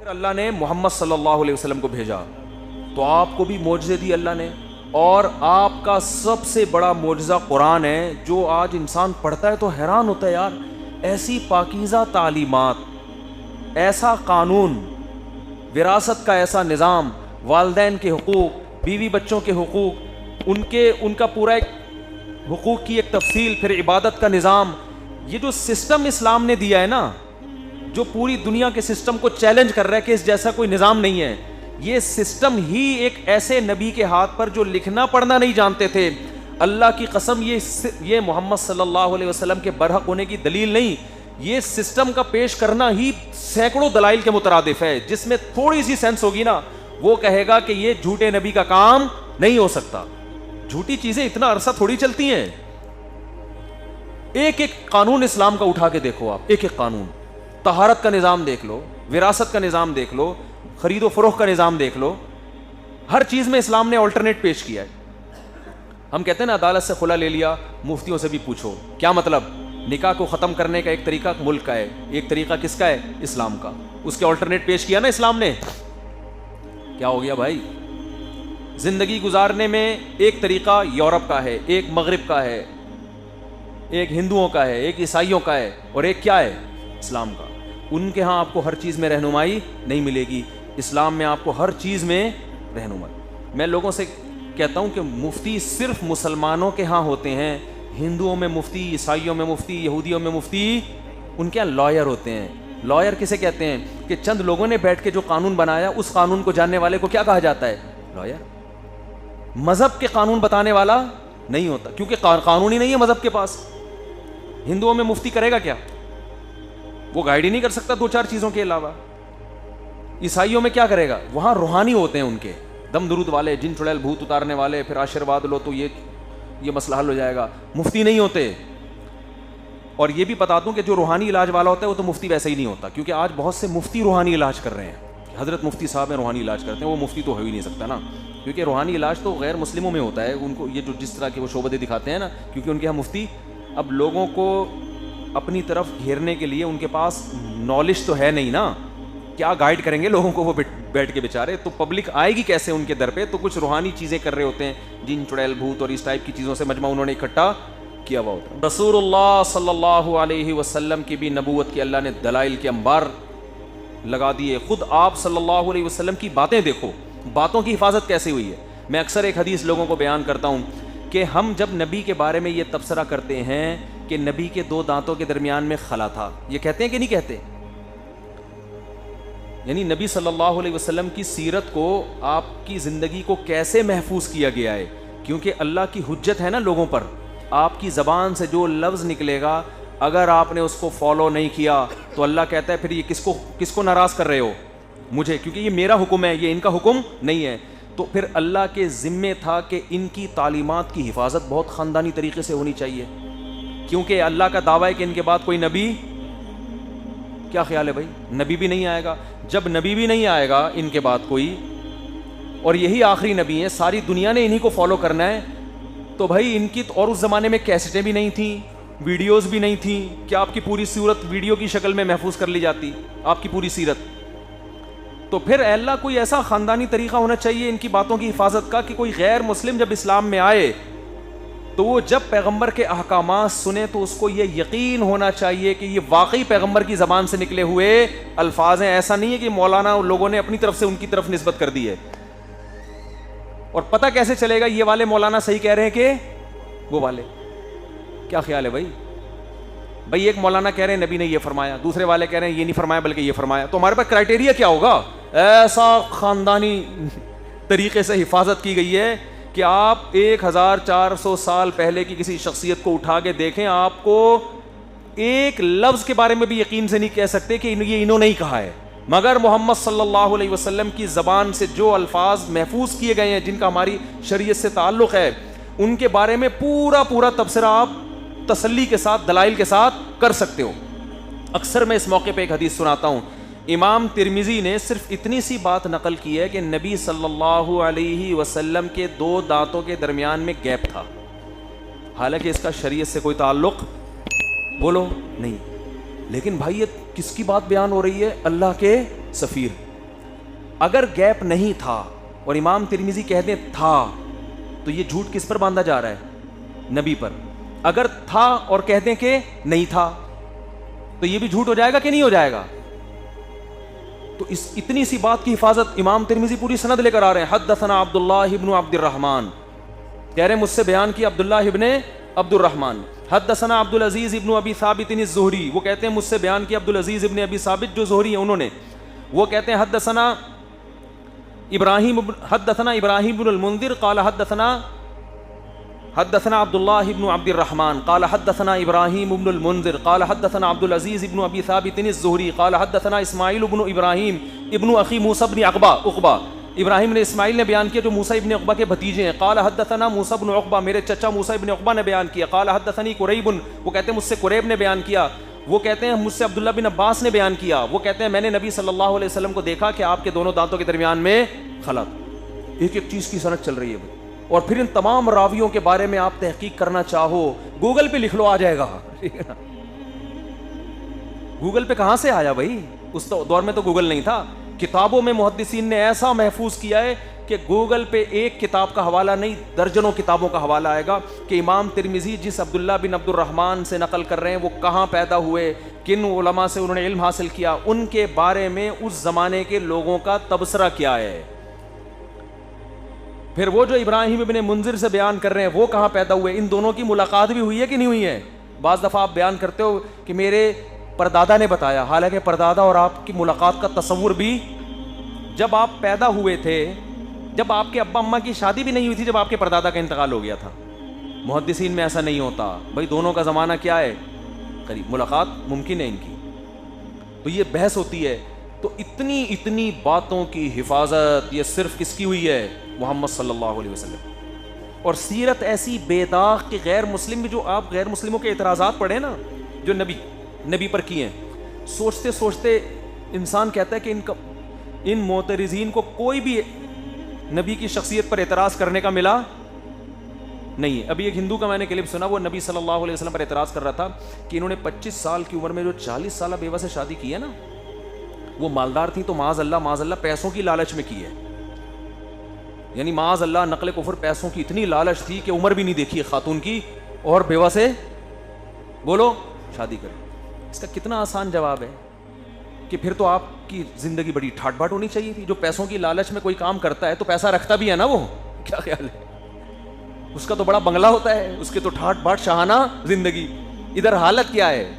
اللہ نے محمد صلی اللہ علیہ وسلم کو بھیجا تو آپ کو بھی معجزے دی اللہ نے، اور آپ کا سب سے بڑا معجزہ قرآن ہے، جو آج انسان پڑھتا ہے تو حیران ہوتا ہے، یار ایسی پاکیزہ تعلیمات، ایسا قانون، وراثت کا ایسا نظام، والدین کے حقوق، بیوی بچوں کے حقوق، ان کا پورا ایک حقوق کی ایک تفصیل، پھر عبادت کا نظام، یہ جو سسٹم اسلام نے دیا ہے نا، جو پوری دنیا کے سسٹم کو چیلنج کر رہا ہے کہ اس جیسا کوئی نظام نہیں ہے، یہ سسٹم ہی ایک ایسے نبی کے ہاتھ پر جو لکھنا پڑھنا نہیں جانتے تھے، اللہ کی قسم یہ محمد صلی اللہ علیہ وسلم کے برحق ہونے کی دلیل نہیں، یہ سسٹم کا پیش کرنا ہی سینکڑوں دلائل کے مترادف ہے، جس میں تھوڑی سی سینس ہوگی نا وہ کہے گا کہ یہ جھوٹے نبی کا کام نہیں ہو سکتا۔ جھوٹی چیزیں اتنا عرصہ تھوڑی چلتی ہیں، ایک ایک قانون اسلام کا اٹھا کے دیکھو آپ، ایک ایک قانون، طہارت کا نظام دیکھ لو، وراثت کا نظام دیکھ لو، خرید و فروخت کا نظام دیکھ لو، ہر چیز میں اسلام نے آلٹرنیٹ پیش کیا ہے۔ ہم کہتے ہیں نا عدالت سے خلا لے لیا، مفتیوں سے بھی پوچھو، کیا مطلب؟ نکاح کو ختم کرنے کا ایک طریقہ ملک کا ہے، ایک طریقہ کس کا ہے؟ اسلام کا، اس کے آلٹرنیٹ پیش کیا نا اسلام نے۔ کیا ہو گیا بھائی؟ زندگی گزارنے میں ایک طریقہ یورپ کا ہے، ایک مغرب کا ہے، ایک ہندوؤں کا ہے، ایک عیسائیوں کا ہے، اور ایک کیا ہے؟ اسلام کا۔ ان کے ہاں آپ کو ہر چیز میں رہنمائی نہیں ملے گی، اسلام میں آپ کو ہر چیز میں رہنمائی۔ میں لوگوں سے کہتا ہوں کہ مفتی صرف مسلمانوں کے ہاں ہوتے ہیں، ہندوؤں میں مفتی، عیسائیوں میں مفتی، یہودیوں میں مفتی ان کے ہاں لائر ہوتے ہیں۔ لائر کسے کہتے ہیں؟ کہ چند لوگوں نے بیٹھ کے جو قانون بنایا اس قانون کو جاننے والے کو کیا کہا جاتا ہے؟ لائر۔ مذہب کے قانون بتانے والا نہیں ہوتا، کیونکہ قانون ہی نہیں ہے مذہب کے پاس۔ ہندوؤں میں مفتی کرے گا کیا؟ وہ گائیڈ ہی نہیں کر سکتا دو چار چیزوں کے علاوہ۔ عیسائیوں میں کیا کرے گا؟ وہاں روحانی ہوتے ہیں ان کے، دم درود والے، جن چڑیل بھوت اتارنے والے، پھر آشیرواد لو تو یہ مسئلہ حل ہو جائے گا۔ مفتی نہیں ہوتے۔ اور یہ بھی بتا دوں کہ جو روحانی علاج والا ہوتا ہے وہ تو مفتی ویسے ہی نہیں ہوتا، کیونکہ آج بہت سے مفتی روحانی علاج کر رہے ہیں، حضرت مفتی صاحب ہیں روحانی علاج کرتے ہیں، وہ مفتی تو ہو ہی نہیں سکتا نا، کیونکہ روحانی علاج تو غیر مسلموں میں ہوتا ہے، ان کو یہ جو جس طرح کے وہ شعبدے دکھاتے ہیں نا، کیونکہ ان کے یہاں مفتی اب لوگوں کو اپنی طرف گھیرنے کے لیے ان کے پاس نالج تو ہے نہیں نا، کیا گائیڈ کریں گے لوگوں کو وہ بیٹھ کے بیچارے، تو پبلک آئے گی کیسے ان کے در پہ؟ تو کچھ روحانی چیزیں کر رہے ہوتے ہیں، جن چڑیل بھوت اور اس ٹائپ کی چیزوں سے مجمع انہوں نے اکٹھا کیا ہوا ہوتا ہے۔ رسول اللہ صلی اللہ علیہ وسلم کی بھی نبوت کی اللہ نے دلائل کے انبار لگا دیے۔ خود آپ صلی اللہ علیہ وسلم کی باتیں دیکھو، باتوں کی حفاظت کیسے ہوئی ہے۔ میں اکثر ایک حدیث لوگوں کو بیان کرتا ہوں کہ ہم جب نبی کے بارے میں یہ تبصرہ کرتے ہیں کہ نبی کے دو دانتوں کے درمیان میں خلا تھا، یہ کہتے ہیں کہ نہیں کہتے؟ یعنی نبی صلی اللہ علیہ وسلم کی سیرت کو، آپ کی زندگی کو کیسے محفوظ کیا گیا ہے، کیونکہ اللہ کی حجت ہے نا لوگوں پر۔ آپ کی زبان سے جو لفظ نکلے گا اگر آپ نے اس کو فالو نہیں کیا تو اللہ کہتا ہے پھر یہ کس کو ناراض کر رہے ہو؟ مجھے، کیونکہ یہ میرا حکم ہے، یہ ان کا حکم نہیں ہے۔ تو پھر اللہ کے ذمے تھا کہ ان کی تعلیمات کی حفاظت بہت خاندانی طریقے سے ہونی چاہیے، کیونکہ اللہ کا دعویٰ ہے کہ ان کے بعد کوئی نبی، کیا خیال ہے بھائی؟ نبی بھی نہیں آئے گا۔ جب نبی بھی نہیں آئے گا ان کے بعد کوئی، اور یہی آخری نبی ہیں، ساری دنیا نے انہی کو فالو کرنا ہے، تو بھائی ان کی، اور اس زمانے میں کیسٹیں بھی نہیں تھیں، ویڈیوز بھی نہیں تھیں، کیا آپ کی پوری صورت ویڈیو کی شکل میں محفوظ کر لی جاتی آپ کی پوری سیرت؟ تو پھر اے اللہ کوئی ایسا خاندانی طریقہ ہونا چاہیے ان کی باتوں کی حفاظت کا کہ کوئی غیر مسلم جب اسلام میں آئے تو وہ جب پیغمبر کے احکامات سنے تو اس کو یہ یقین ہونا چاہیے کہ یہ واقعی پیغمبر کی زبان سے نکلے ہوئے الفاظ ہیں، ایسا نہیں ہے کہ مولانا لوگوں نے اپنی طرف سے ان کی طرف نسبت کر دی ہے۔ اور پتہ کیسے چلے گا یہ والے مولانا صحیح کہہ رہے ہیں کہ وہ والے؟ کیا خیال ہے بھائی؟ بھائی ایک مولانا کہہ رہے ہیں نبی نے یہ فرمایا، دوسرے والے کہہ رہے ہیں یہ نہیں فرمایا بلکہ یہ فرمایا، تو ہمارے پاس کرائٹیریا کیا ہوگا؟ ایسا خاندانی طریقے سے حفاظت کی گئی ہے کہ آپ 1400 سال پہلے کی کسی شخصیت کو اٹھا کے دیکھیں، آپ کو ایک لفظ کے بارے میں بھی یقین سے نہیں کہہ سکتے کہ یہ انہوں نے ہی کہا ہے، مگر محمد صلی اللہ علیہ وسلم کی زبان سے جو الفاظ محفوظ کیے گئے ہیں جن کا ہماری شریعت سے تعلق ہے، ان کے بارے میں پورا تبصرہ آپ تسلی کے ساتھ، دلائل کے ساتھ کر سکتے ہو۔ اکثر میں اس موقع پہ ایک حدیث سناتا ہوں، امام ترمذی نے صرف اتنی سی بات نقل کی ہے کہ نبی صلی اللہ علیہ وسلم کے دو دانتوں کے درمیان میں گیپ تھا، حالانکہ اس کا شریعت سے کوئی تعلق بولو نہیں، لیکن بھائی یہ کس کی بات بیان ہو رہی ہے؟ اللہ کے سفیر، اگر گیپ نہیں تھا اور امام ترمذی کہہ دیں تھا تو یہ جھوٹ کس پر باندھا جا رہا ہے؟ نبی پر. اگر تھا اور کہہ دیں کہ نہیں تھا تو یہ بھی جھوٹ ہو جائے گا کہ نہیں ہو جائے گا؟ تو اس اتنی سی بات کی حفاظت امام ترمذی پوری سند لے کر آ رہے ہیں. حدثنا عبداللہ ابن عبد الرحمن، کہہ رہے ہیں مجھ سے بیان کی عبداللہ ابن عبد الرحمن. حدثنا عبد العزیز ابن ابی ثابت الزہری، وہ کہتے ہیں مجھ سے بیان کی عبد العزیز ابن ابی ثابت جو زہری ہیں انہوں نے، وہ کہتے ہیں حدثنا ابراہیم بن المنذر قال حدثنا عبد اللہ ابن عبد الرحمن قال حدثنا ابراہیم بن المنذر قال حدثنا عبد العزیز ابن ابی ثابت الزہری قال حدثنا اسماعیل بن ابراہیم ابن اخی موسیٰ بن عقبہ. ابراہیم نے اسماعیل نے بیان کیا جو موسیٰ ابن عقبہ کے بھتیجے ہیں. قال حدثنا موسیٰ بن عقبہ، میرے چچا موسیٰ ابن عقبہ نے بیان کیا. قال حدثنی قریب، وہ کہتے ہیں مجھ سے قریب نے بیان کیا. وہ کہتے ہیں مجھ سے عبداللہ بن عباس نے بیان کیا. وہ کہتے ہیں میں نے نبی صلی اللہ علیہ وسلم کو دیکھا کہ آپ کے دونوں دانتوں کے درمیان میں خلط. ایک ایک چیز کی سند چل رہی ہے. اور پھر ان تمام راویوں کے بارے میں آپ تحقیق کرنا چاہو گوگل پہ لکھ لو، آ جائے گا. گوگل پہ کہاں سے آیا بھائی؟ اس دور میں تو گوگل نہیں تھا. کتابوں میں محدثین نے ایسا محفوظ کیا ہے کہ گوگل پہ ایک کتاب کا حوالہ نہیں درجنوں کتابوں کا حوالہ آئے گا کہ امام ترمذی جس عبداللہ بن عبد الرحمن سے نقل کر رہے ہیں وہ کہاں پیدا ہوئے، کن علماء سے انہوں نے علم حاصل کیا، ان کے بارے میں اس زمانے کے لوگوں کا تبصرہ کیا ہے. پھر وہ جو ابراہیم ابن منذر سے بیان کر رہے ہیں وہ کہاں پیدا ہوئے، ان دونوں کی ملاقات بھی ہوئی ہے کہ نہیں ہوئی ہے. بعض دفعہ آپ بیان کرتے ہو کہ میرے پردادا نے بتایا، حالانکہ پردادا اور آپ کی ملاقات کا تصور بھی جب آپ پیدا ہوئے تھے، جب آپ کے ابا اماں کی شادی بھی نہیں ہوئی تھی، جب آپ کے پردادا کا انتقال ہو گیا تھا. محدثین میں ایسا نہیں ہوتا بھائی، دونوں کا زمانہ کیا ہے قریب، ملاقات ممکن ہے ان کی. تو یہ بحث ہوتی ہے. تو اتنی باتوں کی حفاظت یہ صرف کس کی ہوئی ہے؟ محمد صلی اللہ علیہ وسلم. اور سیرت ایسی بے داغ کہ غیر مسلم بھی، جو آپ غیر مسلموں کے اعتراضات پڑھیں نا جو نبی پر کیے ہیں، سوچتے سوچتے انسان کہتا ہے کہ ان معترضین کو کوئی بھی نبی کی شخصیت پر اعتراض کرنے کا ملا نہیں ہے. ابھی ایک ہندو کا میں نے کلپ سنا، وہ نبی صلی اللہ علیہ وسلم پر اعتراض کر رہا تھا کہ انہوں نے 25 سال کی عمر میں جو 40 سالہ بیوہ سے شادی کی ہے نا، وہ مالدار تھی تو معاذ اللہ پیسوں کی لالچ میں کی ہے. یعنی معاذ اللہ نقل کفر، پیسوں کی اتنی لالچ تھی کہ عمر بھی نہیں دیکھی خاتون کی اور بیوہ سے بولو شادی کرے. اس کا کتنا آسان جواب ہے کہ پھر تو آپ کی زندگی بڑی ٹھاٹ باٹ ہونی چاہیے تھی. جو پیسوں کی لالچ میں کوئی کام کرتا ہے تو پیسہ رکھتا بھی ہے نا، وہ کیا خیال ہے؟ اس کا تو بڑا بنگلہ ہوتا ہے، اس کے تو ٹھاٹ باٹ شاہانہ زندگی. ادھر حالت کیا ہے؟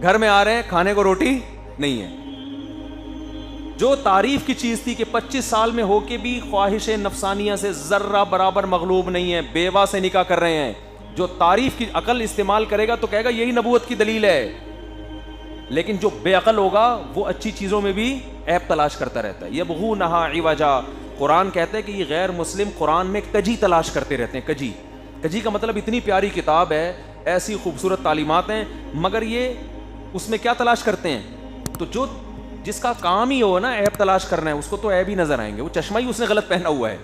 گھر میں آ رہے ہیں، کھانے کو روٹی نہیں ہے. جو تعریف کی چیز تھی کہ 25 سال میں ہو کے بھی خواہش نفسانیہ سے ذرہ برابر مغلوب نہیں ہے، بیوہ سے نکاح کر رہے ہیں، جو تعریف کی عقل استعمال کرے گا تو کہے گا یہی نبوت کی دلیل ہے. لیکن جو بے عقل ہوگا وہ اچھی چیزوں میں بھی عیب تلاش کرتا رہتا ہے. یبغونہا عوجا، قرآن کہتا ہے کہ یہ غیر مسلم قرآن میں کجی تلاش کرتے رہتے ہیں. کجی کا مطلب اتنی پیاری کتاب ہے، ایسی خوبصورت تعلیمات ہیں، مگر یہ اس میں کیا تلاش کرتے ہیں؟ تو جو جس کا کام ہی ہو نا عیب تلاش کرنا ہے، اس کو تو عیب ہی نظر آئیں گے. وہ چشمہ ہی اس نے غلط پہنا ہوا ہے.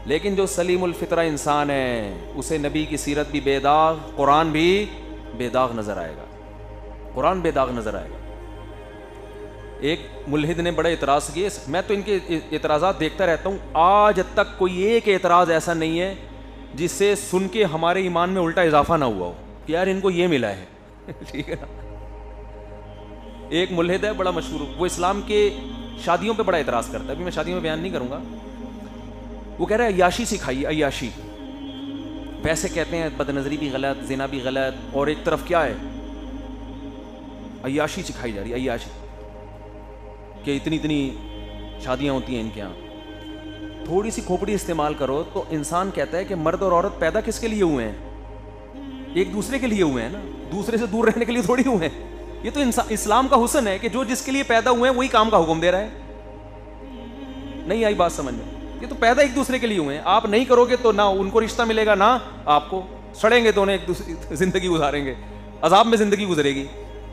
لیکن جو سلیم الفطرہ انسان ہے اسے نبی کی سیرت بھی بے داغ، قرآن بھی بے داغ نظر آئے گا. قرآن بے داغ نظر آئے گا. ایک ملحد نے بڑے اعتراض کیے، میں تو ان کے اعتراضات دیکھتا رہتا ہوں، آج تک کوئی ایک اعتراض ایسا نہیں ہے جس سے سن کے ہمارے ایمان میں الٹا اضافہ نہ ہوا ہو کہ یار ان کو یہ ملا ہے. ٹھیک ہے نا. ایک ملحد ہے بڑا مشہور، وہ اسلام کے شادیوں پہ بڑا اعتراض کرتا ہے. ابھی میں شادیوں میں بیان نہیں کروں گا. وہ کہہ رہا ہے عیاشی سکھائیے، عیاشی. پیسے کہتے ہیں، بد نظری بھی غلط، زنا بھی غلط، اور ایک طرف کیا ہے؟ عیاشی سکھائی جا رہی ہے. عیاشی کہ اتنی شادیاں ہوتی ہیں ان کے یہاں. تھوڑی سی کھوپڑی استعمال کرو تو انسان کہتا ہے کہ مرد اور عورت پیدا کس کے لیے ہوئے ہیں؟ ایک دوسرے کے لیے ہوئے ہیں نا، دوسرے سے دور رہنے کے لیے تھوڑی ہوئے ہیں. یہ تو اسلام کا حسن ہے کہ جو جس کے لیے پیدا ہوئے ہیں وہی کام کا حکم دے رہا ہے. نہیں آئی بات سمجھ میں؟ یہ تو پیدا ایک دوسرے کے لیے ہوئے ہیں. آپ نہیں کرو گے تو نہ ان کو رشتہ ملے گا، نہ آپ کو. سڑیں گے دونوں، ایک دوسری زندگی گزاریں گے، عذاب میں زندگی گزرے گی.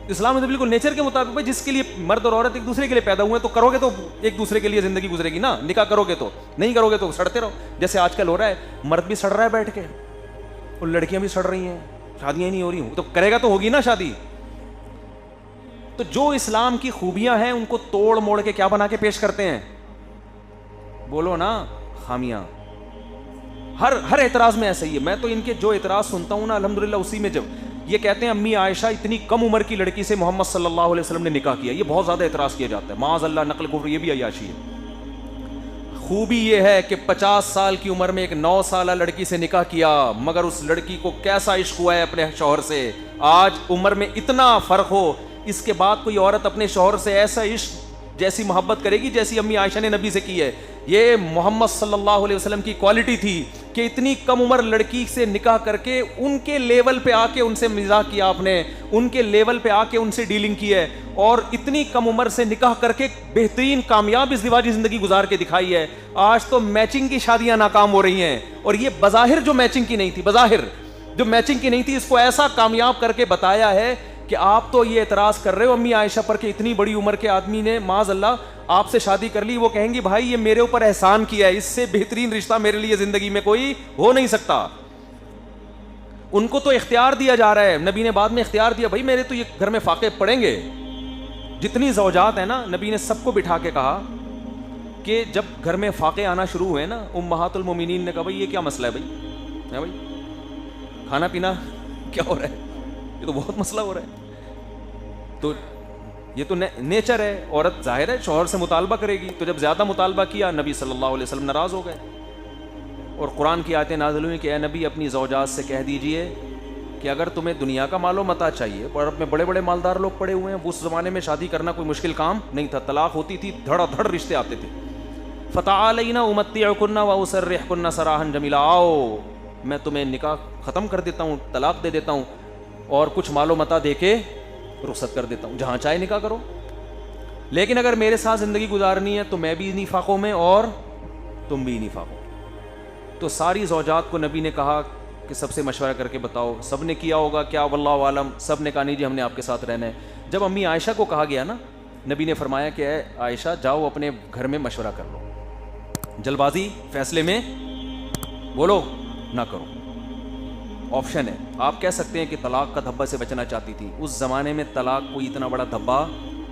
اسلام میں تو بالکل نیچر کے مطابق بھائی جس کے لیے مرد اور عورت ایک دوسرے کے لیے پیدا ہوئے ہیں تو کرو گے تو ایک دوسرے کے لیے زندگی گزرے گی نا. نکاح کرو گے تو، نہیں کرو گے تو سڑتے رہو. جیسے آج کل ہو رہا ہے، مرد بھی سڑ رہا ہے بیٹھ کے اور لڑکیاں بھی سڑ رہی ہیں، شادیاں ہی نہیں ہو رہی. تو کرے گا تو ہوگی نا شادی. تو جو اسلام کی خوبیاں ہیں ان کو توڑ موڑ کے کیا بنا کے پیش کرتے ہیں؟ بولو نا خامیاں. ہر اعتراض میں ایسا ہی ہے. میں تو ان کے جو اعتراض سنتا ہوں نا الحمدللہ اسی میں جب یہ کہتے ہیں امی عائشہ اتنی کم عمر کی لڑکی سے محمد صلی اللہ علیہ وسلم نے نکاح کیا, یہ بہت زیادہ اعتراض کیا جاتا ہے. معاذ اللہ نقل کفر, یہ بھی عیاشی ہے. خوبی یہ ہے کہ 50 سال کی عمر میں ایک 9 سالہ لڑکی سے نکاح کیا, مگر اس لڑکی کو کیسا عشق ہوا ہے اپنے شوہر سے. آج عمر میں اتنا فرق ہو, اس کے بعد کوئی عورت اپنے شوہر سے ایسا عشق جیسی محبت کرے گی جیسی امی عائشہ نے نبی سے کی ہے. یہ محمد صلی اللہ علیہ وسلم کی کوالٹی تھی کہ اتنی کم عمر لڑکی سے نکاح کر کے ان کے لیول پہ آ کے ان سے مزاح کیا آپ نے, ان کے لیول پہ آ کے ان سے ڈیلنگ کی ہے, اور اتنی کم عمر سے نکاح کر کے بہترین کامیاب ازدواجی زندگی گزار کے دکھائی ہے. آج تو میچنگ کی شادیاں ناکام ہو رہی ہیں, اور یہ بظاہر جو میچنگ کی نہیں تھی, بظاہر جو میچنگ کی نہیں تھی, اس کو ایسا کامیاب کر کے بتایا ہے کہ آپ تو یہ اعتراض کر رہے ہو امی عائشہ پر کہ اتنی بڑی عمر کے آدمی نے معاذ اللہ آپ سے شادی کر لی. وہ کہیں گی بھائی یہ میرے اوپر احسان کیا ہے, اس سے بہترین رشتہ میرے لیے زندگی میں کوئی ہو نہیں سکتا. ان کو تو اختیار دیا جا رہا ہے, نبی نے بعد میں اختیار دیا, بھائی میرے تو یہ گھر میں فاقے پڑیں گے. جتنی زوجات ہیں نا, نبی نے سب کو بٹھا کے کہا کہ جب گھر میں فاقے آنا شروع ہوئے نا, امہات المومنین نے کہا بھائی یہ کیا مسئلہ ہے بھائی کھانا پینا کیا ہو رہا ہے, یہ تو بہت مسئلہ ہو رہا ہے. تو یہ تو نیچر ہے, عورت ظاہر ہے شوہر سے مطالبہ کرے گی. تو جب زیادہ مطالبہ کیا نبی صلی اللہ علیہ وسلم ناراض ہو گئے, اور قرآن کی آیتیں نازل ہوئی کہ اے نبی اپنی زوجات سے کہہ دیجئے کہ اگر تمہیں دنیا کا مال و متاع چاہیے, اور اب میں بڑے بڑے مالدار لوگ پڑے ہوئے ہیں, اس زمانے میں شادی کرنا کوئی مشکل کام نہیں تھا, طلاق ہوتی تھی, دھڑا دھڑ رشتے آتے تھے. فتعالینا امتعکن واسرحکن سراحا جمیلا, آؤ میں تمہیں نکاح ختم کر دیتا ہوں, طلاق دے دیتا ہوں, اور کچھ مال و متاع دے کے رخصت کر دیتا ہوں, جہاں چاہے نکاح کرو. لیکن اگر میرے ساتھ زندگی گزارنی ہے تو میں بھی انہی فاقوں میں اور تم بھی انہی فاقوں. تو ساری زوجات کو نبی نے کہا کہ سب سے مشورہ کر کے بتاؤ. سب نے کیا ہوگا کیا واللہ عالم, سب نے کہا نہیں جی ہم نے آپ کے ساتھ رہنا ہے. جب امی عائشہ کو کہا گیا نا, نبی نے فرمایا کہ اے عائشہ جاؤ اپنے گھر میں مشورہ کر لو, جلد بازی فیصلے میں بولو نہ کرو. آپشن ہے, آپ کہہ سکتے ہیں کہ طلاق کا دھبا سے بچنا چاہتی تھی. اس زمانے میں طلاق کوئی اتنا بڑا دھبا,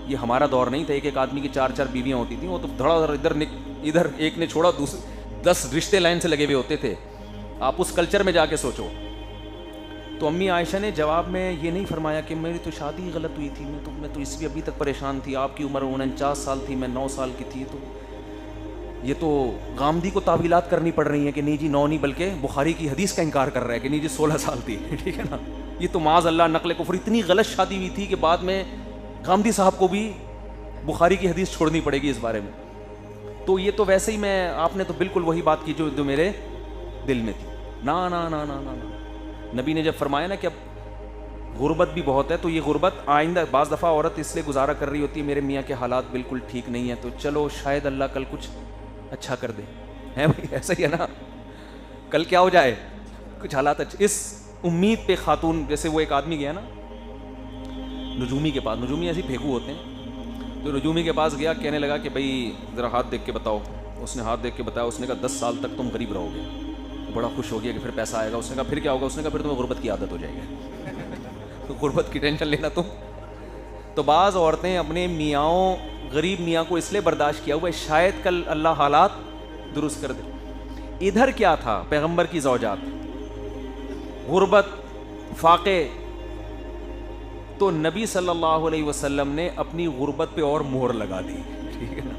یہ ہمارا دور نہیں تھا, ایک آدمی کی 4 بیویاں ہوتی تھیں, وہ تو دھڑا ادھر ایک نے چھوڑا 10 رشتے لائن سے لگے ہوئے ہوتے تھے. آپ اس کلچر میں جا کے سوچو. تو امی عائشہ نے جواب میں یہ نہیں فرمایا کہ میری تو شادی غلط ہوئی تھی, میں تو اس بھی ابھی تک پریشان تھی, آپ کی عمر 49 سال تھی, میں 9 سال کی تھی, تو یہ تو غامدی کو تعویلات کرنی پڑ رہی ہیں کہ نہیں جی 9 نہیں بلکہ بخاری کی حدیث کا انکار کر رہا ہے کہ نہیں جی 16 سال تھی. ٹھیک ہے نا, یہ تو معاذ اللہ نقل کفر, اتنی غلط شادی ہوئی تھی کہ بعد میں غامدی صاحب کو بھی بخاری کی حدیث چھوڑنی پڑے گی اس بارے میں. تو یہ تو ویسے ہی میں, آپ نے تو بالکل وہی بات کی جو میرے دل میں تھی. نا نا نا نا نا نبی نے جب فرمایا نا کہ اب غربت بھی بہت ہے, تو یہ غربت آئندہ بعض دفعہ عورت اس لیے گزارا کر رہی ہوتی ہے میرے میاں کے حالات بالکل ٹھیک نہیں ہیں, تو چلو شاید اللہ کل کچھ اچھا کر دے, ہے بھائی ایسا ہی ہے نا, کل کیا ہو جائے کچھ حالات اچھے. اس امید پہ خاتون, جیسے وہ ایک آدمی گیا نا نجومی کے پاس, نجومی ایسے پھینکو ہوتے ہیں, تو نجومی کے پاس گیا, کہنے لگا کہ بھائی ذرا ہاتھ دیکھ کے بتاؤ. اس نے ہاتھ دیکھ کے بتایا, اس نے کہا 10 سال تک تم غریب رہو گے. بڑا خوش ہو گیا کہ پھر پیسہ آئے گا. اس نے کہا پھر کیا ہوگا؟ اس نے کہا پھر تمہیں غربت کی عادت ہو جائے گی. تو غربت کی ٹینشن لینا تم. تو بعض عورتیں اپنے میاں غریب میاں کو اس لیے برداشت کیا ہوا ہے شاید کل اللہ حالات درست کر دے. ادھر کیا تھا پیغمبر کی زوجات, غربت, فاقے, تو نبی صلی اللہ علیہ وسلم نے اپنی غربت پہ اور مہر لگا دی. ٹھیک ہے نا,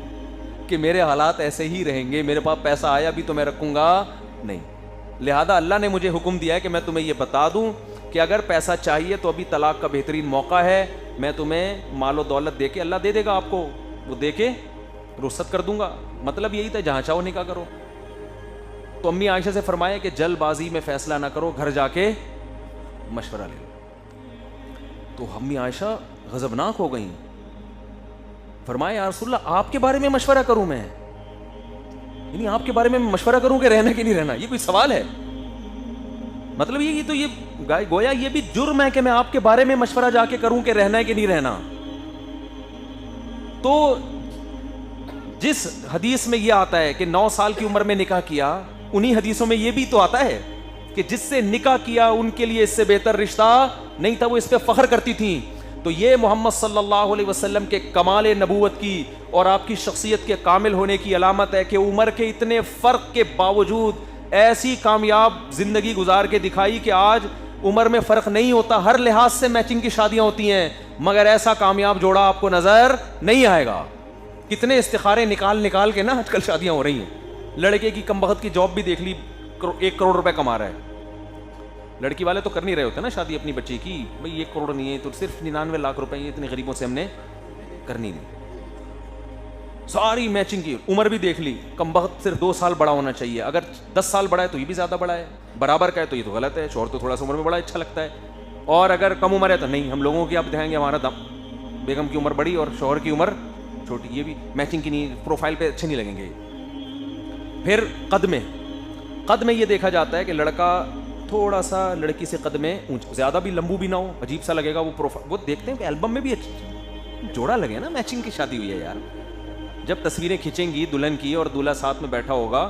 کہ میرے حالات ایسے ہی رہیں گے, میرے پاس پیسہ آیا بھی تو میں رکھوں گا نہیں. لہذا اللہ نے مجھے حکم دیا ہے کہ میں تمہیں یہ بتا دوں کہ اگر پیسہ چاہیے تو ابھی طلاق کا بہترین موقع ہے, میں تمہیں مال و دولت دے کے, اللہ دے دے گا آپ کو, وہ دے کے رخصت کر دوں گا. مطلب یہی تھا جہاں چاہو نکاح کرو. تو امی عائشہ سے فرمایا کہ جلد بازی میں فیصلہ نہ کرو, گھر جا کے مشورہ لے لو. تو امی عائشہ غضبناک ہو گئیں, فرمایا یا رسول اللہ آپ کے بارے میں مشورہ کروں میں, یعنی آپ کے بارے میں مشورہ کروں کہ رہنا کہ نہیں رہنا, یہ کوئی سوال ہے؟ مطلب یہ تو یہ گویا یہ بھی جرم ہے کہ میں آپ کے بارے میں مشورہ جا کے کروں کہ رہنا ہے کہ نہیں رہنا. تو جس حدیث میں یہ آتا ہے کہ 9 سال کی عمر میں نکاح کیا, انہی حدیثوں میں یہ بھی تو آتا ہے کہ جس سے نکاح کیا ان کے لیے اس سے بہتر رشتہ نہیں تھا, وہ اس پہ فخر کرتی تھیں. تو یہ محمد صلی اللہ علیہ وسلم کے کمال نبوت کی اور آپ کی شخصیت کے کامل ہونے کی علامت ہے کہ عمر کے اتنے فرق کے باوجود ایسی کامیاب زندگی گزار کے دکھائی کہ آج عمر میں فرق نہیں ہوتا, ہر لحاظ سے میچنگ کی شادیاں ہوتی ہیں, مگر ایسا کامیاب جوڑا آپ کو نظر نہیں آئے گا. کتنے استخارے نکال کے نا آج کل شادیاں ہو رہی ہیں. لڑکے کی کم بخت کی جاب بھی دیکھ لی, 1 کروڑ روپے کما رہا ہے. لڑکی والے تو کر نہیں رہے ہوتے نا شادی اپنی بچی کی, بھئی 1 کروڑ نہیں ہے تو صرف 99 لاکھ روپے, یہ اتنے غریبوں سے ہم نے کرنی نہیں. ساری میچنگ کی, عمر بھی دیکھ لی, کم بخت صرف 2 سال بڑا ہونا چاہیے, اگر 10 سال بڑا ہے تو یہ بھی زیادہ بڑا ہے, برابر کا ہے تو یہ تو غلط ہے, شوہر تو تھوڑا سا عمر میں بڑا اچھا لگتا ہے, اور اگر کم عمر ہے تو نہیں, ہم لوگوں کی آپ دکھائیں گے ہمارا دم, بیگم کی عمر بڑی اور شوہر کی عمر چھوٹی, یہ بھی میچنگ کی نہیں, پروفائل پہ اچھے نہیں لگیں گے. پھر قد میں یہ دیکھا جاتا ہے کہ لڑکا تھوڑا سا لڑکی سے قد میں اونچا, زیادہ بھی لمبو بھی نہ ہو, عجیب سا لگے گا وہ پروفائل. وہ دیکھتے ہیں کہ البم میں بھی جوڑا لگے نا, میچنگ کی شادی ہوئی ہے یار. جب تصویریں کھینچیں گی دلہن کی اور دولہا ساتھ میں بیٹھا ہوگا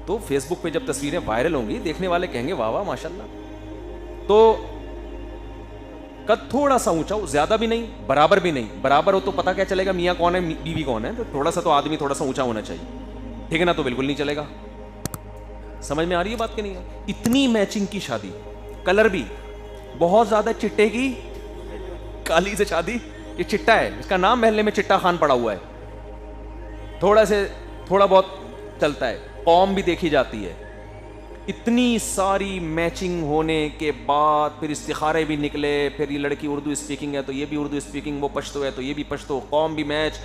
تو فیس بک پہ جب تصویریں وائرل ہوں گی, دیکھنے والے کہیں گے واہ واہ ماشاء اللہ. تو قد تھوڑا سا اونچا ہو, زیادہ بھی نہیں برابر بھی نہیں. برابر ہو تو پتہ کیا چلے گا میاں کون ہے بیوی کون ہے, تو تھوڑا سا تو آدمی تھوڑا سا اونچا ہونا چاہیے, ٹھیک ہے نا, تو بالکل نہیں چلے گا. سمجھ میں آ رہی ہے بات کہ نہیں ہے؟ اتنی میچنگ کی شادی, کلر بھی بہت زیادہ, چٹے کی کالی سے شادی, یہ چٹا ہے, اس کا نام محلے میں چٹا خان پڑا ہوا ہے, تھوڑا بہت چلتا ہے, قوم بھی دیکھی جاتی ہے. اتنی ساری میچنگ ہونے کے بعد پھر استخارے بھی نکلے, پھر یہ لڑکی اردو اسپیکنگ ہے تو یہ بھی اردو اسپیکنگ, وہ پشتو ہے تو یہ بھی پشتو, قوم بھی میچ,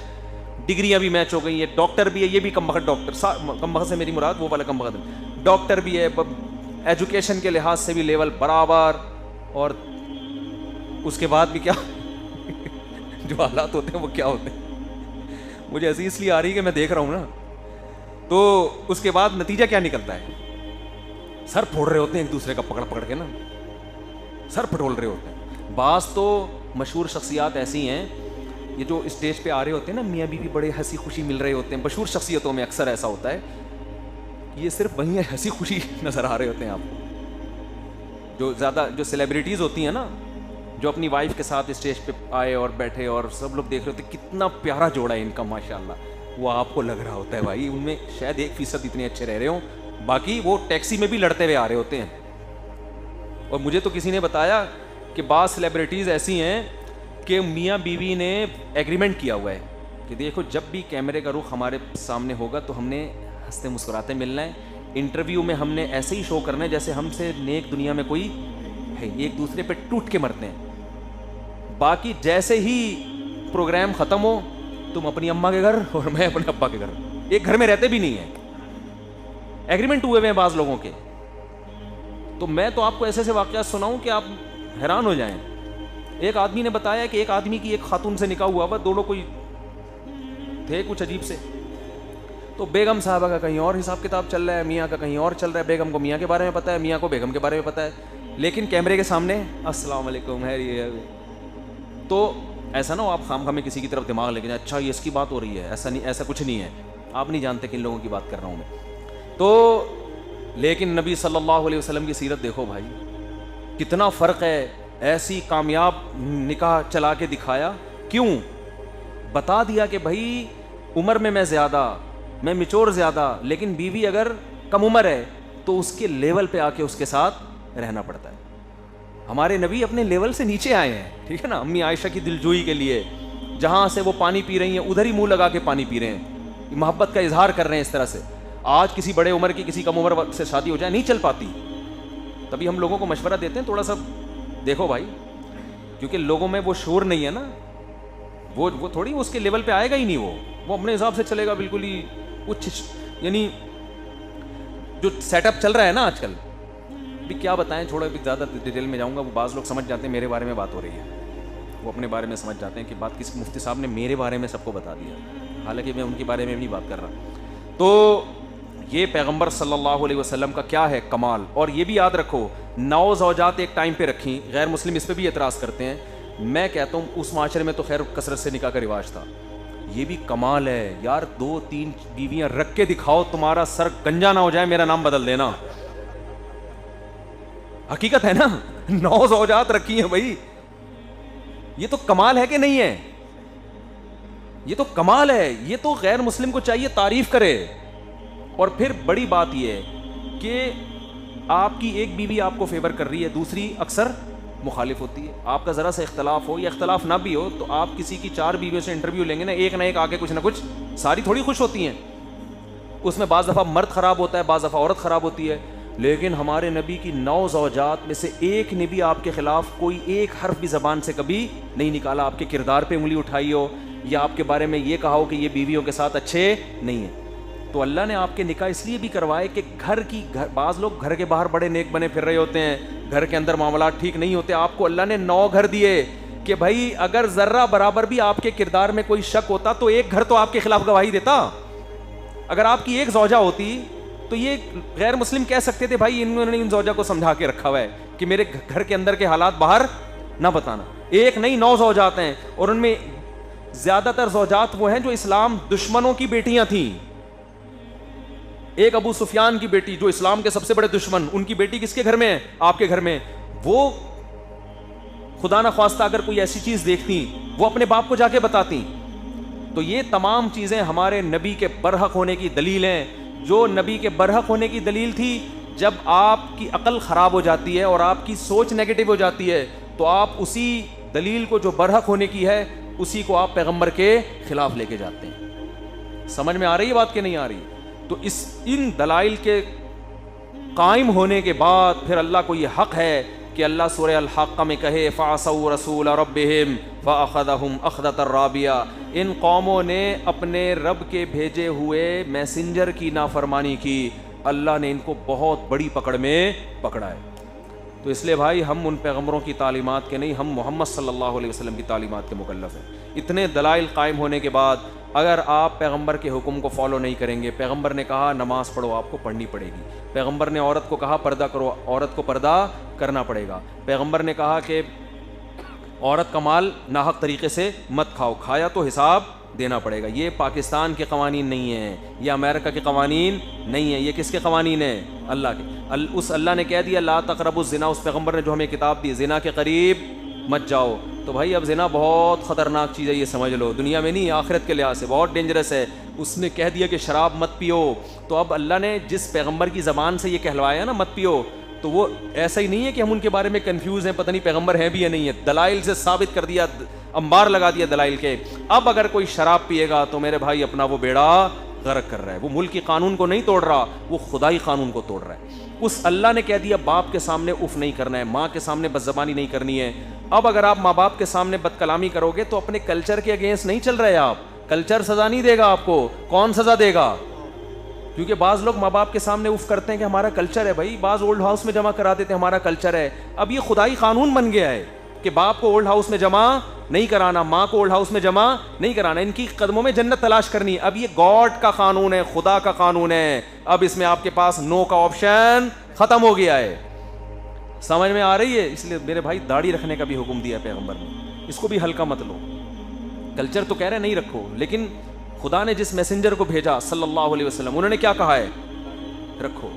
ڈگریاں بھی میچ ہو گئی, یہ ڈاکٹر بھی ہے, یہ بھی کم بخت ڈاکٹر, کم بخت سے میری مراد وہ والا کم بخت, ڈاکٹر بھی ہے, ایجوکیشن کے لحاظ سے بھی لیول برابر, اور اس کے بعد بھی کیا جو حالات ہوتے ہیں وہ کیا ہوتے ہیں, مجھے ہنسی اس لیے آ رہی ہے کہ میں دیکھ رہا ہوں نا. تو اس کے بعد نتیجہ کیا نکلتا ہے, سر پھوڑ رہے ہوتے ہیں ایک دوسرے کا پکڑ کے نا, سر پھٹول رہے ہوتے ہیں. بعض تو مشہور شخصیات ایسی ہیں, یہ جو اسٹیج پہ آ رہے ہوتے ہیں نا میاں بیوی, بڑے ہنسی خوشی مل رہے ہوتے ہیں, مشہور شخصیتوں میں اکثر ایسا ہوتا ہے, یہ صرف وہیں ہنسی خوشی نظر آ رہے ہوتے ہیں آپ کو. جو زیادہ جو سیلیبریٹیز ہوتی ہیں نا, جو اپنی وائف کے ساتھ اسٹیج پہ آئے اور بیٹھے اور سب لوگ دیکھ رہے ہوتے ہیں کتنا پیارا جوڑا ہے ان کا ماشاءاللہ, وہ آپ کو لگ رہا ہوتا ہے بھائی ان میں شاید 1% اتنے اچھے رہ رہے ہوں, باقی وہ ٹیکسی میں بھی لڑتے ہوئے آ رہے ہوتے ہیں. اور مجھے تو کسی نے بتایا کہ بعض سیلیبریٹیز ایسی ہیں کہ میاں بیوی نے ایگریمنٹ کیا ہوا ہے کہ دیکھو جب بھی کیمرے کا رخ ہمارے سامنے ہوگا تو ہم نے ہنستے مسکراتے ملنا ہے, انٹرویو میں ہم نے ایسے ہی شو کرنا ہے جیسے ہم سے نیک دنیا میں کوئی ہے, ایک دوسرے پہ ٹوٹ کے مرتے ہیں. باقی جیسے ہی پروگرام ختم ہو تم اپنی اماں کے گھر اور میں اپنے ابا کے گھر, ایک گھر میں رہتے بھی نہیں ہیں, ایگریمنٹ ہوئے ہوئے ہیں بعض لوگوں کے. تو میں تو آپ کو ایسے واقعات سناؤں کہ آپ حیران ہو جائیں. ایک آدمی نے بتایا کہ ایک آدمی کی ایک خاتون سے نکاح ہوا ہوا, دونوں کوئی تھے کچھ عجیب سے, تو بیگم صاحبہ کا کہیں اور حساب کتاب چل رہا ہے, میاں کا کہیں اور چل رہا ہے. بیگم کو میاں کے بارے میں پتہ ہے, میاں کو بیگم کے بارے میں پتہ ہے, لیکن کیمرے کے سامنے السلام علیکم ہے یہ. تو ایسا نہ ہو آپ خام خواہ میں کسی کی طرف دماغ لے کے جائیں, اچھا یہ اس کی بات ہو رہی ہے, ایسا نہیں, ایسا کچھ نہیں ہے, آپ نہیں جانتے کن لوگوں کی بات کر رہا ہوں میں. تو لیکن نبی صلی اللہ علیہ وسلم کی سیرت دیکھو بھائی, کتنا فرق ہے. ایسی کامیاب نکاح چلا کے دکھایا, کیوں بتا دیا کہ بھائی عمر میں زیادہ, میں میچور زیادہ, لیکن بیوی اگر کم عمر ہے تو اس کے لیول پہ آ کے اس کے ساتھ رہنا پڑتا ہے. ہمارے نبی اپنے لیول سے نیچے آئے ہیں, ٹھیک ہے نا, امی عائشہ کی دلجوئی کے لیے جہاں سے وہ پانی پی رہی ہیں ادھر ہی منہ لگا کے پانی پی رہے ہیں, محبت کا اظہار کر رہے ہیں اس طرح سے. آج کسی بڑے عمر کی کسی کم عمر سے شادی ہو جائے نہیں چل پاتی, تبھی ہم لوگوں کو مشورہ دیتے ہیں تھوڑا سا دیکھو بھائی, کیونکہ لوگوں میں وہ شعور نہیں ہے نا, وہ تھوڑی اس کے لیول پہ آئے گا ہی نہیں, وہ اپنے حساب سے چلے گا بالکل ہی کچھ, یعنی جو سیٹ اپ چل رہا ہے نا آج کل, بھی کیا بتائیں, تھوڑا بھی زیادہ ڈیٹیل میں جاؤں گا, وہ بعض لوگ سمجھ جاتے ہیں میرے بارے میں بات ہو رہی ہے, وہ اپنے بارے میں سمجھ جاتے ہیں کہ بات کس مفتی صاحب نے میرے بارے میں سب کو بتا دیا, حالانکہ میں ان کے بارے میں نہیں بات کر رہا. تو یہ پیغمبر صلی اللہ علیہ وسلم کا کیا ہے کمال. اور یہ بھی یاد رکھو 9 زوجات ایک ٹائم پہ رکھیں, غیر مسلم اس پہ بھی اعتراض کرتے ہیں, میں کہتا ہوں اس معاشرے میں تو خیر کثرت سے نکاح کا رواج تھا, یہ بھی کمال ہے یار. 2-3 بیویاں رکھ کے دکھاؤ, تمہارا سر گنجا نہ ہو جائے, میرا نام بدل دینا, حقیقت ہے نا. 9 زوجات رکھی ہیں بھائی, یہ تو کمال ہے کہ نہیں ہے؟ یہ تو کمال ہے. یہ تو غیر مسلم کو چاہیے تعریف کرے. اور پھر بڑی بات یہ ہے کہ آپ کی ایک بیوی آپ کو فیور کر رہی ہے, دوسری اکثر مخالف ہوتی ہے. آپ کا ذرا سا اختلاف ہو یا اختلاف نہ بھی ہو تو آپ کسی کی 4 بیویوں سے انٹرویو لیں گے نا, ایک نہ ایک آگے کچھ نہ کچھ, ساری تھوڑی خوش ہوتی ہیں. اس میں بعض دفعہ مرد خراب ہوتا ہے, بعض دفعہ عورت خراب ہوتی ہے. لیکن ہمارے نبی کی 9 زوجات میں سے ایک نے بھی آپ کے خلاف کوئی ایک حرف بھی زبان سے کبھی نہیں نکالا, آپ کے کردار پہ انگلی اٹھائی ہو یا آپ کے بارے میں یہ کہا ہو کہ یہ بیویوں کے ساتھ اچھے نہیں ہیں. تو اللہ نے آپ کے نکاح اس لیے بھی کروائے کہ بعض لوگ گھر کے باہر بڑے نیک بنے پھر رہے ہوتے ہیں, گھر کے اندر معاملات ٹھیک نہیں ہوتے. آپ کو اللہ نے 9 گھر دیے کہ بھائی اگر ذرہ برابر بھی آپ کے کردار میں کوئی شک ہوتا تو ایک گھر تو آپ کے خلاف گواہی دیتا. اگر آپ کی ایک زوجہ ہوتی تو یہ غیر مسلم کہہ سکتے تھے بھائی انہوں نے ان زوجہ کو سمجھا کے رکھا ہوا ہے کہ میرے گھر کے اندر کے حالات باہر نہ بتانا. ایک نہیں 9 زوجات ہیں, اور ان میں زیادہ تر زوجات وہ ہیں جو اسلام دشمنوں کی بیٹیاں تھیں. ایک ابو سفیان کی بیٹی جو اسلام کے سب سے بڑے دشمن, ان کی بیٹی کس کے گھر میں ہے؟ آپ کے گھر میں. وہ خدا نہ خواستہ اگر کوئی ایسی چیز دیکھتی وہ اپنے باپ کو جا کے بتاتی. تو یہ تمام چیزیں ہمارے نبی کے برحق ہونے کی دلیل ہیں. جو نبی کے برحق ہونے کی دلیل تھی, جب آپ کی عقل خراب ہو جاتی ہے اور آپ کی سوچ نیگیٹو ہو جاتی ہے تو آپ اسی دلیل کو جو برحق ہونے کی ہے اسی کو آپ پیغمبر کے خلاف لے کے جاتے ہیں. سمجھ میں آ رہی ہے بات کہ نہیں آ رہی؟ تو ان دلائل کے قائم ہونے کے بعد پھر اللہ کو یہ حق ہے کہ اللہ سورہ الحاقہ میں کہے فَعَصَوْا رَسُولَ رَبِّهِمْ فَأَخَذَهُمْ أَخْذَةً رَابِيَةً. ان قوموں نے اپنے رب کے بھیجے ہوئے میسنجر کی نافرمانی کی, اللہ نے ان کو بہت بڑی پکڑ میں پکڑا ہے. تو اس لیے بھائی ہم ان پیغمبروں کی تعلیمات کے نہیں, ہم محمد صلی اللہ علیہ وسلم کی تعلیمات کے مکلف ہیں. اتنے دلائل قائم ہونے کے بعد اگر آپ پیغمبر کے حکم کو فالو نہیں کریں گے, پیغمبر نے کہا نماز پڑھو, آپ کو پڑھنی پڑے گی. پیغمبر نے عورت کو کہا پردہ کرو, عورت کو پردہ کرنا پڑے گا. پیغمبر نے کہا کہ عورت کا مال ناحق طریقے سے مت کھاؤ, کھایا تو حساب دینا پڑے گا. یہ پاکستان کے قوانین نہیں ہیں, یہ امریکہ کے قوانین نہیں ہیں, یہ کس کے قوانین ہیں؟ اللہ کے. اس اللہ نے کہہ دیا لا تقربوا الزنا, اس پیغمبر نے جو ہمیں کتاب دی, زنا کے قریب مت جاؤ. تو بھائی اب زنا بہت خطرناک چیز ہے, یہ سمجھ لو, دنیا میں نہیں آخرت کے لحاظ سے بہت ڈینجرس ہے. اس نے کہہ دیا کہ شراب مت پیو, تو اب اللہ نے جس پیغمبر کی زبان سے یہ کہلوایا نا مت پیو, تو وہ ایسا ہی نہیں ہے کہ ہم ان کے بارے میں کنفیوز ہیں, پتہ نہیں پیغمبر ہیں بھی یا نہیں ہے. دلائل سے ثابت کر دیا, انبار لگا دیا دلائل کے. اب اگر کوئی شراب پیے گا تو میرے بھائی اپنا وہ بیڑا غرق کر رہا ہے. وہ ملکی قانون کو نہیں توڑ رہا, وہ خدائی قانون کو توڑ رہا ہے. اس اللہ نے کہہ دیا باپ کے سامنے اف نہیں کرنا ہے, ماں کے سامنے بد زبانی نہیں کرنی ہے. اب اگر آپ ماں باپ کے سامنے بد کلامی کرو گے تو اپنے کلچر کے اگینسٹ نہیں چل رہے آپ. کلچر سزا نہیں دے گا آپ کو, کون سزا دے گا؟ کیونکہ بعض لوگ ماں باپ کے سامنے اف کرتے ہیں کہ ہمارا کلچر ہے. بھائی بعض اولڈ ہاؤس میں جمع کرا دیتے ہیں, ہمارا کلچر ہے. اب یہ خدائی قانون بن گیا ہے کہ باپ کو اولڈ ہاؤس میں جمع نہیں کرانا, ماں کو اولڈ ہاؤس میں جمع نہیں کرانا, ان کی قدموں میں جنت تلاش کرنی ہے. اب یہ گاڈ کا قانون ہے, خدا کا قانون ہے. اب اس میں آپ کے پاس نو کا آپشن ختم ہو گیا ہے. سمجھ میں آ رہی ہے؟ اس لیے میرے بھائی داڑھی رکھنے کا بھی حکم دیا ہے پیغمبر نے, اس کو بھی ہلکا مت لو. کلچر تو کہہ رہے نہیں رکھو, لیکن خدا نے جس میسنجر کو بھیجا صلی اللہ علیہ وسلم, انہوں نے کیا کہا ہے؟ رکھو.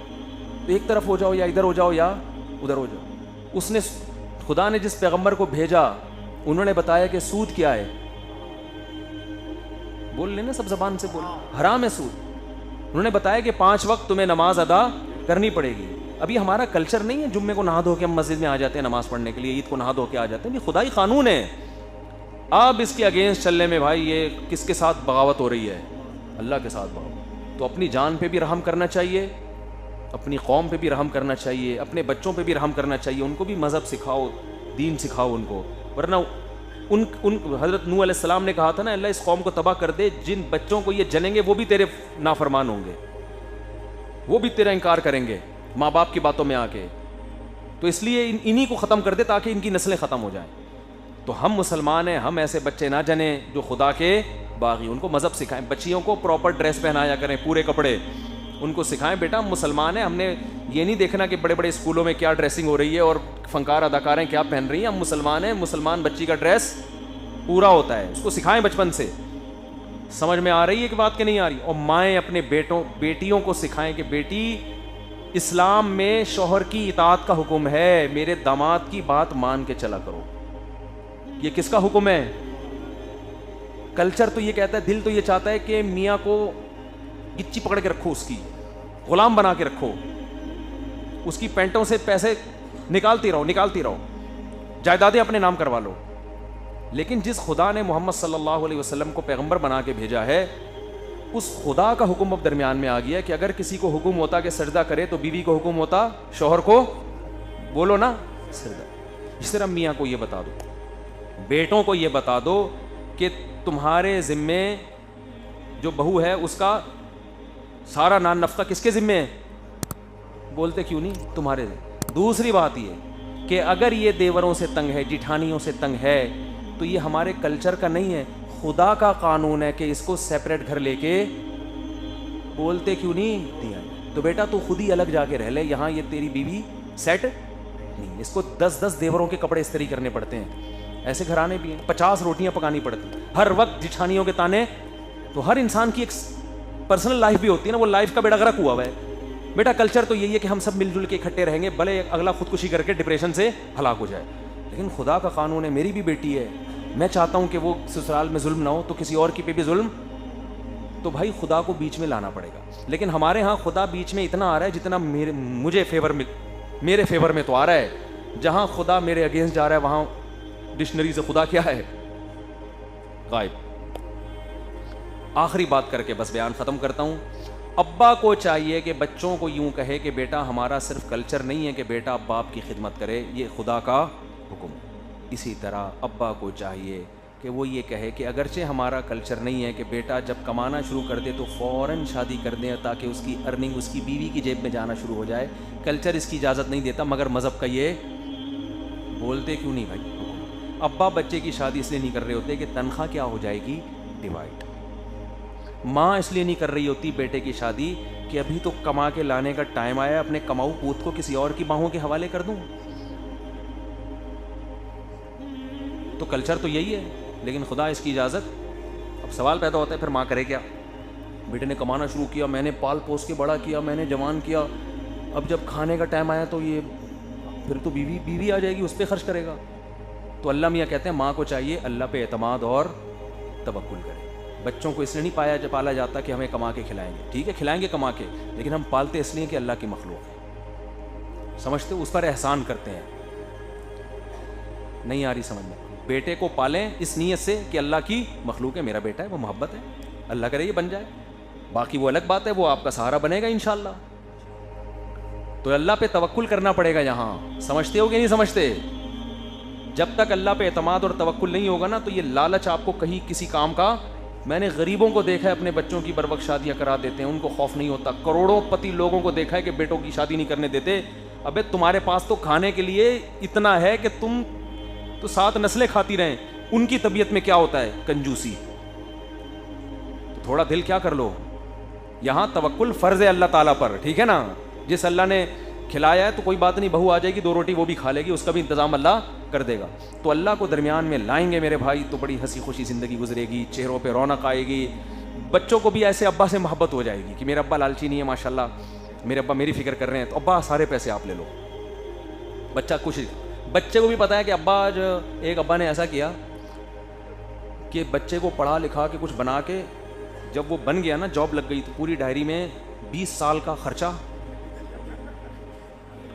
ایک طرف ہو جاؤ یا ادھر ہو جاؤ یا ادھر ہو جاؤ. اس نے خدا نے جس پیغمبر کو بھیجا انہوں نے بتایا کہ سود کیا ہے. بول لینا سب زبان سے بول, حرام ہے سود. انہوں نے بتایا کہ 5 وقت تمہیں نماز ادا کرنی پڑے گی. ابھی ہمارا کلچر نہیں ہے جمعے کو نہا دھو کے ہم مسجد میں آ جاتے ہیں نماز پڑھنے کے لیے, عید کو نہا دھو کے آ جاتے ہیں. یہ خدائی قانون ہے. اب اس کے اگینسٹ چلنے میں بھائی یہ کس کے ساتھ بغاوت ہو رہی ہے؟ اللہ کے ساتھ بغاوت. تو اپنی جان پہ بھی رحم کرنا چاہیے, اپنی قوم پہ بھی رحم کرنا چاہیے, اپنے بچوں پہ بھی رحم کرنا چاہیے. ان کو بھی مذہب سکھاؤ, دین سکھاؤ ان کو. ورنہ ان حضرت نوح علیہ السلام نے کہا تھا نا اللہ اس قوم کو تباہ کر دے, جن بچوں کو یہ جنیں گے وہ بھی تیرے نافرمان ہوں گے, وہ بھی تیرا انکار کریں گے ماں باپ کی باتوں میں آ کے. تو اس لیے انہی کو ختم کر دے تاکہ ان کی نسلیں ختم ہو جائیں. تو ہم مسلمان ہیں, ہم ایسے بچے نہ جنیں جو خدا کے باغی. ان کو مذہب سکھائیں, بچیوں کو پراپر ڈریس پہنایا کریں, پورے کپڑے ان کو سکھائیں. بیٹا ہم مسلمان ہیں, ہم نے یہ نہیں دیکھنا کہ بڑے بڑے اسکولوں میں کیا ڈریسنگ ہو رہی ہے اور فنکار اداکاریں کیا پہن رہی ہیں. ہم مسلمان ہیں, مسلمان بچی کا ڈریس پورا ہوتا ہے, اس کو سکھائیں بچپن سے. سمجھ میں آ رہی ہے کہ بات کہ نہیں آ رہی؟ اور مائیں اپنے بیٹیوں کو سکھائیں کہ بیٹی اسلام میں شوہر کی اطاعت کا حکم ہے, میرے داماد کی بات مان کے چلا کرو. یہ کس کا حکم ہے؟ کلچر تو یہ کہتا ہے, دل تو یہ چاہتا ہے کہ میاں کو گچی پکڑ کے رکھو, اس کی غلام بنا کے رکھو, اس کی پینٹوں سے پیسے نکالتی رہو, جائیدادیں اپنے نام کروا لو. لیکن جس خدا نے محمد صلی اللہ علیہ وسلم کو پیغمبر بنا کے بھیجا ہے, اس خدا کا حکم اب درمیان میں آ گیا کہ اگر کسی کو حکم ہوتا کہ سجدہ کرے تو بیوی کو حکم ہوتا شوہر کو, بولو نا, سجدہ. اس طرح میاں کو یہ بتا دو, بیٹوں کو یہ بتا دو کہ تمہارے ذمے جو بہو ہے اس کا سارا نان نفقہ کس کے ذمے ہے؟ بولتے کیوں نہیں؟ تمہارے ذمے. دوسری بات یہ کہ اگر یہ دیوروں سے تنگ ہے, جٹھانیوں سے تنگ ہے, تو یہ ہمارے کلچر کا نہیں ہے, خدا کا قانون ہے کہ اس کو سیپریٹ گھر لے کے, بولتے کیوں نہیں دیا؟ تو بیٹا تو خود ہی الگ جا کے رہ لے, یہاں یہ تیری بیوی سیٹ نہیں, اس کو 10 دیوروں کے کپڑے استری کرنے پڑتے ہیں. ایسے گھرانے بھی ہیں, 50 روٹیاں پکانی پڑتی ہیں, ہر وقت جٹھانیوں کے تانے. تو ہر انسان کی ایک پرسنل لائف بھی ہوتی ہے نا, وہ لائف کا بیڑا غرق ہوا ہے. بیٹا کلچر تو یہی ہے کہ ہم سب مل جل کے اکٹھے رہیں گے, بھلے اگلا خودکشی کر کے ڈپریشن سے ہلاک ہو جائے. لیکن خدا کا قانون ہے, میری بھی بیٹی ہے, میں چاہتا ہوں کہ وہ سسرال میں ظلم نہ ہو, تو کسی اور کی پہ بھی ظلم, تو بھائی خدا کو بیچ میں لانا پڑے گا. لیکن ہمارے ہاں خدا بیچ میں اتنا آ رہا ہے جتنا میرے فیور میں تو آ رہا ہے. جہاں خدا میرے اگینسٹ جا رہا ہے وہاں ڈکشنری سے خدا کیا ہے؟ غائب. آخری بات کر کے بس بیان ختم کرتا ہوں. ابا کو چاہیے کہ بچوں کو یوں کہے کہ بیٹا ہمارا صرف کلچر نہیں ہے کہ بیٹا باپ کی خدمت کرے, یہ خدا کا حکم. اسی طرح ابا کو چاہیے کہ وہ یہ کہے کہ اگرچہ ہمارا کلچر نہیں ہے کہ بیٹا جب کمانا شروع کر دے تو فوراً شادی کر دیں تاکہ اس کی ارننگ اس کی بیوی کی جیب میں جانا شروع ہو جائے, کلچر اس کی اجازت نہیں دیتا, مگر مذہب کا یہ, بولتے کیوں نہیں بھائی؟ ابا بچے کی شادی اس لیے نہیں کر رہے ہوتے کہ تنخواہ کیا ہو جائے گی ڈیوائڈ. ماں اس لیے نہیں کر رہی ہوتی بیٹے کی شادی کہ ابھی تو کما کے لانے کا ٹائم آیا, اپنے کماؤ پوت کو کسی اور کی باہوں کے حوالے کر دوں. تو کلچر تو یہی ہے, لیکن خدا اس کی اجازت. اب سوال پیدا ہوتا ہے پھر ماں کرے کیا؟ بیٹے نے کمانا شروع کیا, میں نے پال پوس کے بڑا کیا, میں نے جوان کیا, اب جب کھانے کا ٹائم آیا تو یہ پھر تو بیوی آ جائے گی, اس پہ خرچ کرے گا. تو اللہ میاں کہتے ہیں ماں کو چاہیے اللہ پہ اعتماد اور توکل کرے. بچوں کو اس لیے نہیں پالا جاتا کہ ہمیں کما کے کھلائیں گے, ٹھیک ہے کھلائیں گے کما کے, لیکن ہم پالتے اس لیے کہ اللہ کی مخلوق ہے, سمجھتے اس پر احسان کرتے ہیں. نہیں آ رہی سمجھ میں؟ بیٹے کو پالیں اس نیت سے کہ اللہ کی مخلوق ہے, میرا بیٹا ہے, وہ محبت ہے, اللہ کرے یہ بن جائے, باقی وہ الگ بات ہے, وہ آپ کا سہارا بنے گا انشاءاللہ. تو اللہ پہ توکل کرنا پڑے گا یہاں, سمجھتے ہو کہ نہیں سمجھتے؟ جب تک اللہ پہ اعتماد اور توکل نہیں ہوگا نا تو یہ لالچ آپ کو کہیں کسی کام کا. میں نے غریبوں کو دیکھا ہے اپنے بچوں کی بروقت شادیاں کرا دیتے ہیں, ان کو خوف نہیں ہوتا. کروڑوں پتی لوگوں کو دیکھا ہے کہ بیٹوں کی شادی نہیں کرنے دیتے. ابے تمہارے پاس تو کھانے کے لیے اتنا ہے کہ تم تو 7 نسلیں کھاتی رہیں, ان کی طبیعت میں کیا ہوتا ہے؟ کنجوسی. تو تھوڑا دل کیا کر لو, یہاں توکل فرض ہے اللہ تعالیٰ پر, ٹھیک ہے نا. جس اللہ نے کھلایا ہے تو کوئی بات نہیں, بہو آ جائے گی 2 روٹی وہ بھی کھا لے گی, اس کا بھی انتظام اللہ کر دے گا. تو اللہ کو درمیان میں لائیں گے میرے بھائی تو بڑی ہنسی خوشی زندگی گزرے گی, چہروں پہ رونق آئے گی. بچوں کو بھی ایسے ابا سے محبت ہو جائے گی کہ میرا ابا لالچی نہیں ہے, ماشاءاللہ میرے ابا میری فکر کر رہے ہیں, تو ابا سارے پیسے آپ لے لو. بچہ خوش, بچے کو بھی پتا ہے کہ ابا آج, ایک ابا نے ایسا کیا کہ بچے کو پڑھا لکھا کے کچھ بنا کے جب وہ بن گیا نا, جاب لگ گئی, تو پوری ڈائری میں 20 سال کا خرچہ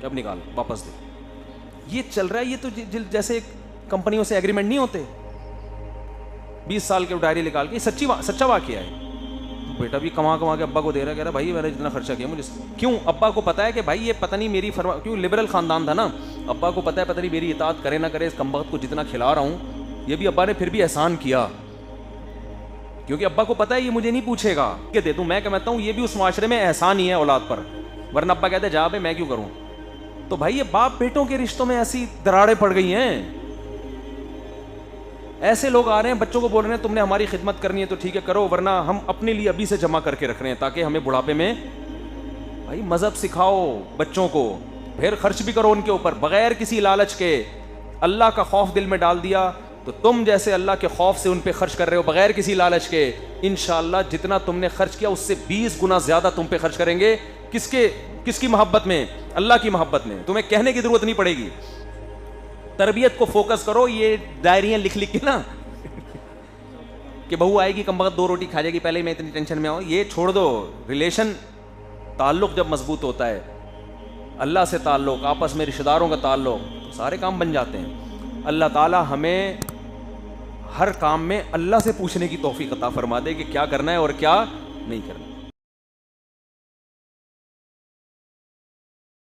کب نکال واپس دے. یہ چل رہا ہے, یہ تو جیسے کمپنیوں سے ایگریمنٹ نہیں ہوتے, 20 سال کے ڈائری نکال کے. سچا واقعہ ہے. بیٹا بھی کما کے ابا کو دے رہا ہے, کہہ رہا بھائی میں نے جتنا خرچہ کیا مجھے کیوں. ابا کو پتا ہے کہ بھائی یہ پتہ نہیں میری کیوں لبرل خاندان تھا نا, ابا کو پتا ہے پتہ نہیں میری اطاعت کرے نہ کرے, اس کمبخت کو جتنا کھلا رہا ہوں. یہ بھی ابا نے پھر بھی احسان کیا, کیونکہ ابا کو پتا ہے یہ مجھے نہیں پوچھے گا کہ دے دوں. میں کہتا ہوں یہ بھی اس معاشرے میں احسان ہی ہے اولاد پر, ورنہ ابا کہتے ہیں جا بھائی میں کیوں کروں. تو بھائی یہ باپ بیٹوں کے رشتوں میں ایسی دراڑیں پڑ گئی ہیں. ایسے لوگ آ رہے ہیں بچوں کو بول رہے ہیں تم نے ہماری خدمت کرنی ہے تو ٹھیک ہے کرو, ورنہ ہم اپنے لیے ابھی سے جمع کر کے رکھ رہے ہیں تاکہ ہمیں بڑھاپے میں. بھائی مذہب سکھاؤ بچوں کو, پھر خرچ بھی کرو ان کے اوپر بغیر کسی لالچ کے. اللہ کا خوف دل میں ڈال دیا تو تم جیسے اللہ کے خوف سے ان پہ خرچ کر رہے ہو بغیر کسی لالچ کے, انشاءاللہ جتنا تم نے خرچ کیا اس سے 20 گنا زیادہ تم پہ خرچ کریں گے. کس کی محبت میں؟ اللہ کی محبت میں. تمہیں کہنے کی ضرورت نہیں پڑے گی. تربیت کو فوکس کرو. یہ ڈائریاں لکھ لکھ کے نا کہ بہو آئے گی کم وقت 2 روٹی کھا جائے گی, پہلے میں اتنی ٹینشن میں آؤں, یہ چھوڑ دو. ریلیشن, تعلق جب مضبوط ہوتا ہے, اللہ سے تعلق, آپس میں رشتہ داروں کا تعلق, تو سارے کام بن جاتے ہیں. اللہ تعالی ہمیں ہر کام میں اللہ سے پوچھنے کی توفیق عطا فرما دے کہ کیا کرنا ہے اور کیا نہیں کرنا.